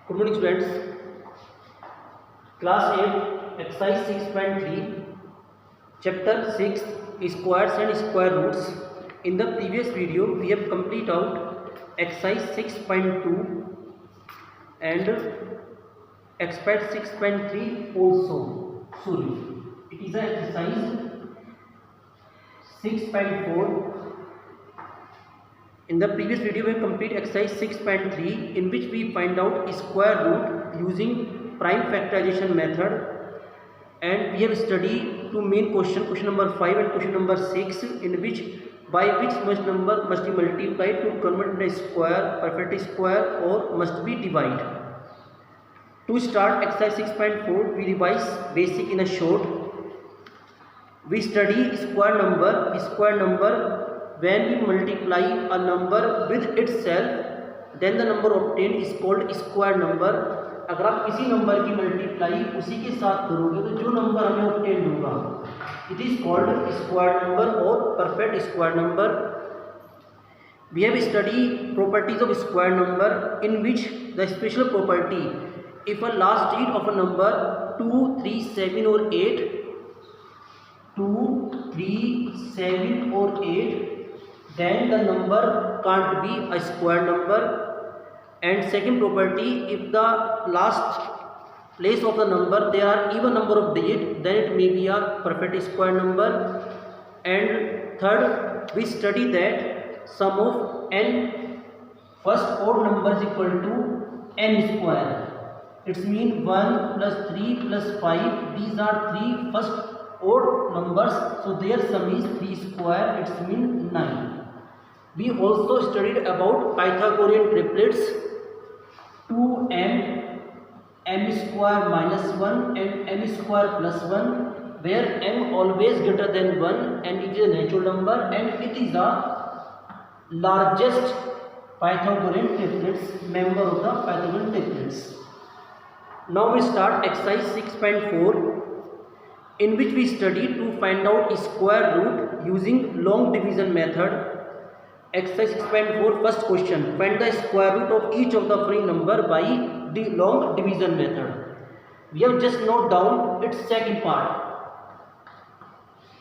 Good morning, students. Class 8, exercise 6.3, chapter 6, squares and square roots. In the previous video, we have completed out exercise 6.2 and exercise 6.3 also. Sorry, it is an exercise 6.4. In the previous video, we have completed exercise 6.3, in which we find out square root using prime factorization method, and we have studied two main questions, question number 5 and question number 6, in which by which much number must be multiplied to convert into square, perfect square, or must be divided. To start exercise 6.4, we revise basic in a short. We study square number. When we multiply a number with itself, then the number obtained is called square number. अगर आप किसी number की multiply उसी के साथ करोगे तो जो नंबर हमें ऑब्टेन होगा, it is called square number और perfect square number. We have studied properties of square number, in which the special property, if a last digit of a number 2, 3, 7 or 8, 2, 3, 7 or 8, then the number can't be a square number. And second property, if the last place of the number there are even number of digits, then it may be a perfect square number. And third, we study that sum of n first odd number is equal to n square. It means 1 plus 3 plus 5, these are three first odd numbers, so their sum is 3 square, it means 9. We also studied about Pythagorean triplets, 2m, m square minus 1 and m square plus 1, where m always greater than 1 and it is a natural number, and it is the largest Pythagorean triplets, member of the Pythagorean triplets. Now we start exercise 6.4, in which we study to find out square root using long division method. Exercise 6.4, first question, find the square root of each of the following number by the long division method. We have just note down its second part.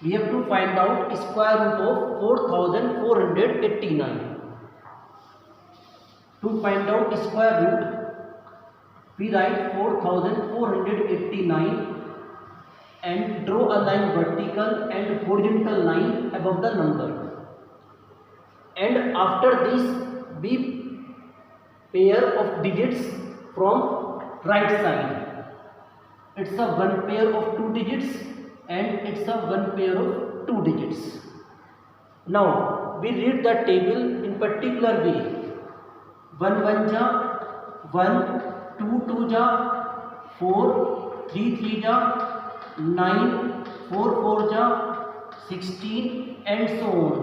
We have to find out square root of 4489. To find out square root, we write 4489 and draw a line vertical and horizontal line above the number. And after this, we pair of digits from right side. It's a one pair of two digits and it's a one pair of two digits. Now we read the table in particular way. 1 1 ja 1, 2 2 ja 4, 3 3 ja 9, 4 4 ja 16, and so on.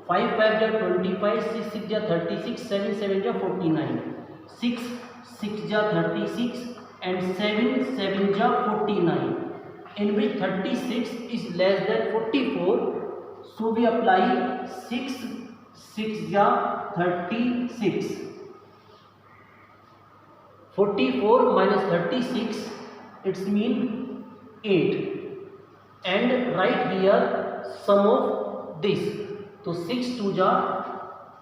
5 5 ja 25, 6 6 ja 36, 7 7 ja 49, 6 6 ja 36 and 7 7 ja 49, in which 36 is less than 44, so we apply 6 6 ja 36. 44 minus 36, it's mean 8, and write here sum of this. So 6 2 ja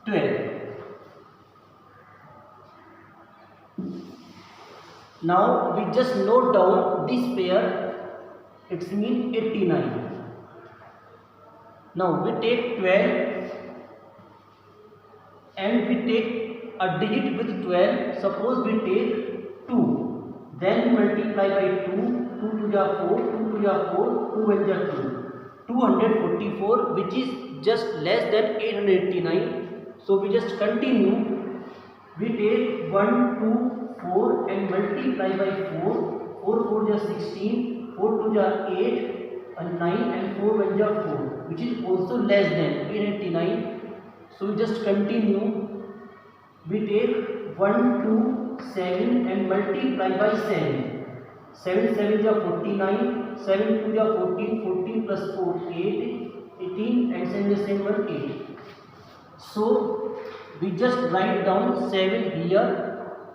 12. Now we just note down this pair, it's mean 89. Now we take 12 and we take a digit with 12. Suppose we take 2, then multiply by 2, 2 2 ja 4, 2 2 ja 4, 2 1 ja 2, 244, which is just less than 889. So we just continue. We take 1 2 4 and multiply by 4, 4 4 ja 16, 4 2 ja 8 and 9, and 4 1 ja 4, which is also less than 889. So we just continue. We take 1 2 7 and multiply by 7. 7 7 ja 49, 7 2 ja 14, 14 plus 4 8, 18, and 7 is 7 1 8. So we just write down 7 here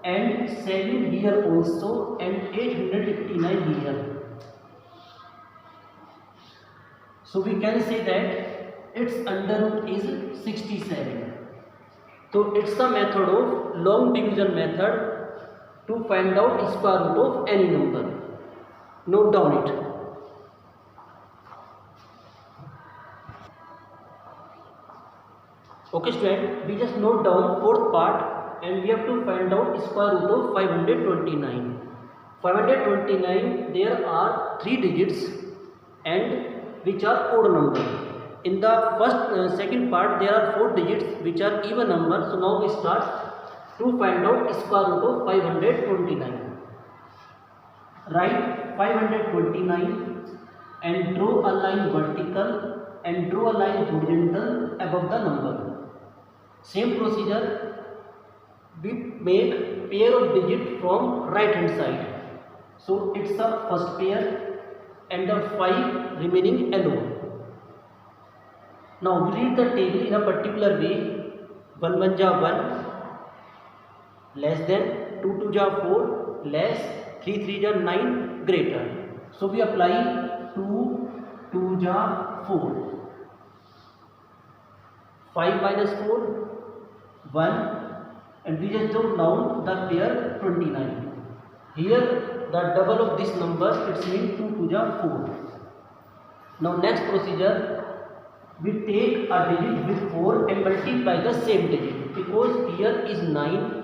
and 7 here also and 889 here. So we can say that its under root is 67. So it's the method of long division method to find out square root of any number. Note down it. Okay student, we just note down fourth part and we have to find out square root of 529. 529, there are 3 digits and which are odd number. In the second part there are 4 digits which are even number. So now we start to find out square root of 529. Write 529 and draw a line vertical and draw a line horizontal above the number. Same procedure, we make pair of digit from right hand side. So it's the first pair and the 5 remaining alone. Now we read the table in a particular way. 1 1 ja 1 less than 2 2 ja 4 less 3 3 ja 9 greater. So we apply 2 2 ja 4, 5 minus 4 1, and we just jot down the pair 29. Here the double of this number, it means 2 2 ja 4. Now next procedure, we take a digit with 4 and multiply the same digit, because here is 9,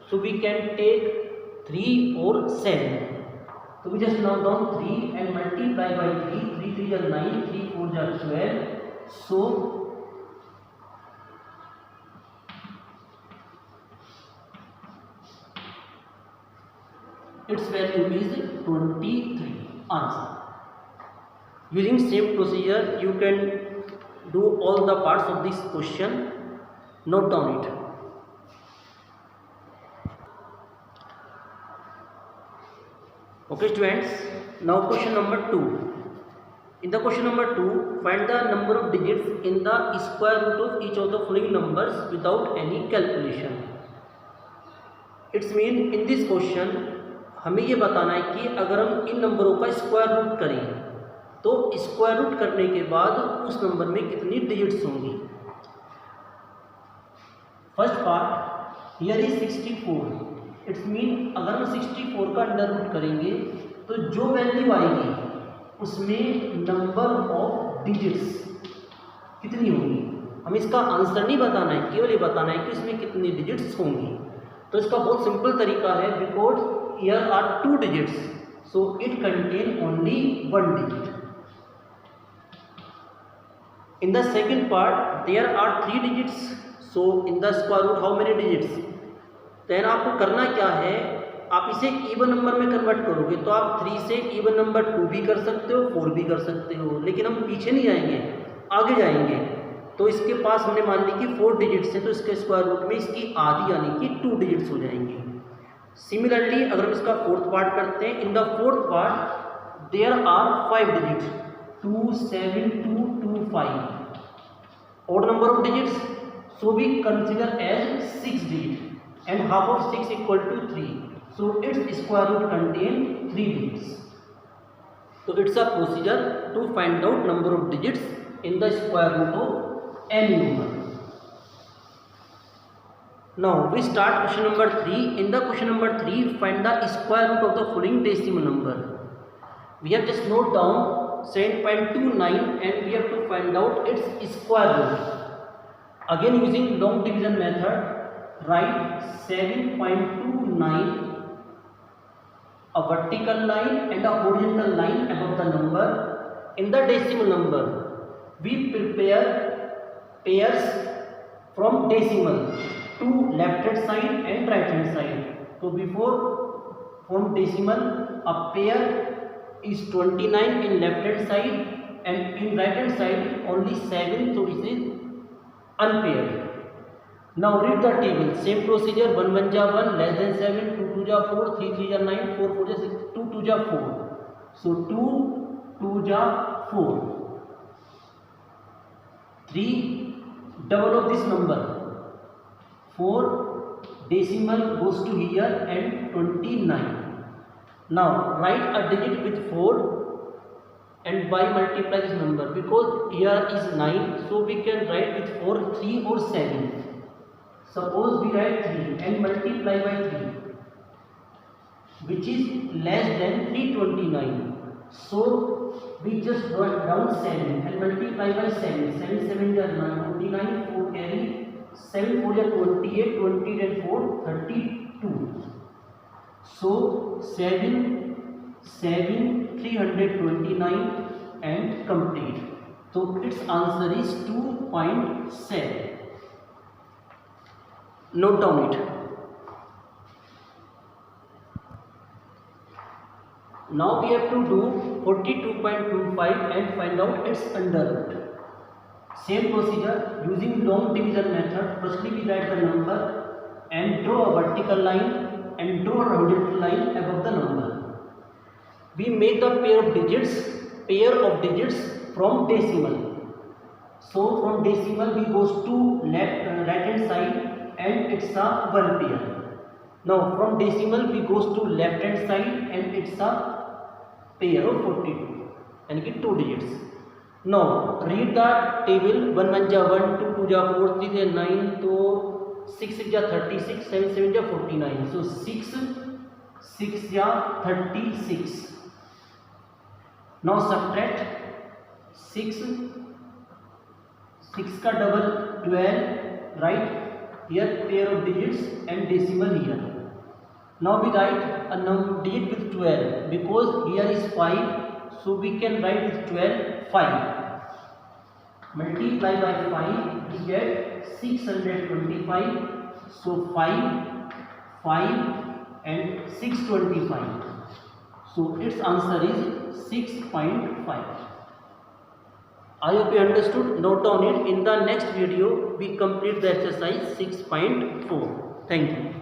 so we can take 3 or 7. So we just note down 3 and multiply by 3, 3 3 are 9, 3 4 are 12. So its value is 23. Answer. Using same procedure you can do all the parts of this question. Note down it. Okay students, now question number 2. In the question number 2, find the number of digits in the square root of each of the following numbers without any calculation. It's mean in this question हमें ये बताना है कि अगर हम इन नंबरों का square root करें तो स्क्वायर रूट करने के बाद उस नंबर में कितनी डिजिट्स होंगी. First part here is 64. It's mean अगर हम 64 का अंडर रूट करेंगे तो जो वैल्यू आएगी उसमें नंबर ऑफ डिजिट्स कितनी होंगी. हमें इसका आंसर नहीं बताना है, केवल ये बताना है कि इसमें कितनी डिजिट्स होंगी. तो इसका बहुत सिंपल तरीका है, because here are 2 digits, so it contain only 1 digit. In the second part there are 3 digits, so in the square root how many digits. then आपको करना क्या है, आप इसे इवन नंबर में कन्वर्ट करोगे तो आप 3 से इवन नंबर 2 भी कर सकते हो, 4 भी कर सकते हो, लेकिन हम पीछे नहीं जाएंगे, आगे जाएंगे. तो इसके पास हमने मान ली कि 4 डिजिट्स हैं, तो इसके स्क्वायर रूट में इसकी आधी यानी कि 2 डिजिट्स हो जाएंगी. सिमिलरली अगर हम इसका फोर्थ पार्ट करते हैं, in the fourth part there are 5 digits, 2 7 2 2 5, odd number of digits, so we consider as 6 digits and half of 6 equal to 3, so its square root contain 3 digits. So it's a procedure to find out number of digits in the square root of any number. Now we start question number 3. In the question number 3, find the square root of the following decimal number. We have just note down 7.29 and we have to find out its square root. Again using long division method, write 7.29, a vertical line and a horizontal line above the number. In the decimal number, we prepare pairs from decimal to left hand side and right hand side. So before from decimal, a pair is 29 in left hand side and in right hand side only 7, so it is unpaired. Now read the table. Same procedure, 1 1 ja 1 less than 7, 2 2 ja 4, 3 3 ja 9, 4 4 ja 6, 2 2 ja 4. So 2 2 ja 4. 3 double of this number, 4 decimal goes to here and 29. Now write a digit with 4 and by multiply this number, because here is 9, so we can write with 4 3 or 7. Suppose we write 3 and multiply by 3, which is less than 329. So we just write down 7 and multiply by 7. 7 7 is 29, 4 carry, 7 4 is 28, 20 and 4 32. So 7 329 and complete. So its answer is 2.7. Note down it. Now we have to do 42.25 and find out its under root. Same procedure using long division method. Firstly we write the number and draw a vertical line and draw a horizontal line above the number. We make the pair of digits from decimal. So from decimal we goes to right hand side and it's a 1 pair. Now from decimal we goes to left hand side and it's a pair of 42 and get 2 digits. Now read the table. 1 1 ja 1, 2 2 ja 4, 3 ja 9, so 6 6 ja 36, 7 7 ja 49. So 6 6 ja 36. Now subtract 6 का double 12, right? Here pair of digits and decimal here. Now we write a digit with 12 because here is 5, so we can write with 12 5. Multiply by 5 we get 625. So 5 and 625. So its answer is 6.5. I hope you understood. Note down it. In the next video we complete the exercise 6.4. Thank you.